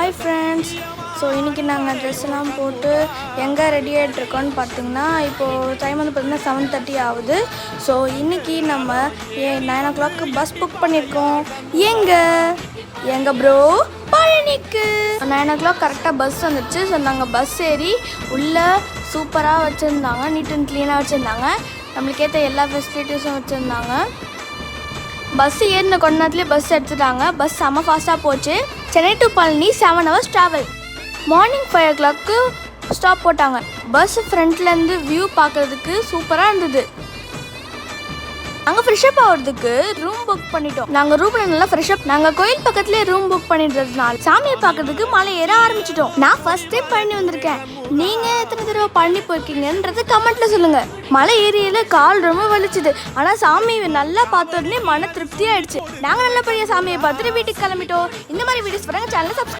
Hi friends. So இன்றைக்கி நாங்கள் ட்ரெஸ்லாம் போட்டு எங்கே ரெடி ஆகிட்ருக்கோன்னு பார்த்தீங்கன்னா இப்போது டைம் வந்து பார்த்திங்கன்னா 7:30 ஆகுது. ஸோ இன்றைக்கி நம்ம 9 o'clock பஸ் புக் பண்ணியிருக்கோம். எங்கே ப்ரோ? பழனிக்கு 9 o'clock கரெக்டாக பஸ் வந்துடுச்சு. ஸோ நாங்கள் பஸ் ஏறி உள்ளே சூப்பராக வச்சுருந்தாங்க, நீட் அண்ட் க்ளீனாக வச்சுருந்தாங்க, நம்மளுக்கு ஏற்ற எல்லா ஃபெசிலிட்டிஸும் வச்சுருந்தாங்க. பஸ் ஏறின கொஞ்ச நேரத்துலேயே பஸ் எடுத்துட்டாங்க. பஸ் செம்ம ஃபாஸ்ட்டாக போச்சு. Chennai to Palani 7 hours travel. Morning 5 o'clock stop போட்டாங்க. பஸ் ஃப்ரண்ட்லேருந்து வியூ பார்க்குறதுக்கு சூப்பராக இருந்தது. நாங்கள் ஃப்ரெஷ்அப் ஆகிறதுக்கு ரூம் புக் பண்ணிட்டோம். நாங்கள் ரூமில் நல்லா ஃப்ரெஷ்அப், நாங்கள் கோயில் பக்கத்துலேயே ரூம் புக் பண்ணிடுறதுனால சாமியை பார்க்கறதுக்கு மலை ஏற ஆரம்பிச்சிட்டோம். நான் ஃபர்ஸ்ட் டைம் பழனி வந்திருக்கேன். நீங்கள் எத்தனை தடவை பழனி போயிருக்கீங்கன்றது கமெண்ட்டில் சொல்லுங்கள். மலை ஏரியில் கால் ரொம்ப வலிச்சுது, ஆனால் சாமியை நல்லா பார்த்த உடனே மன திருப்தி ஆயிடுச்சு. நாங்கள் நல்லபடியாக சாமியை பார்த்துட்டு வீட்டுக்கு கிளம்பிட்டோம். இந்த மாதிரி வீடியோஸ் பாருங்கள், சேனலை சப்ஸ்கிரைப்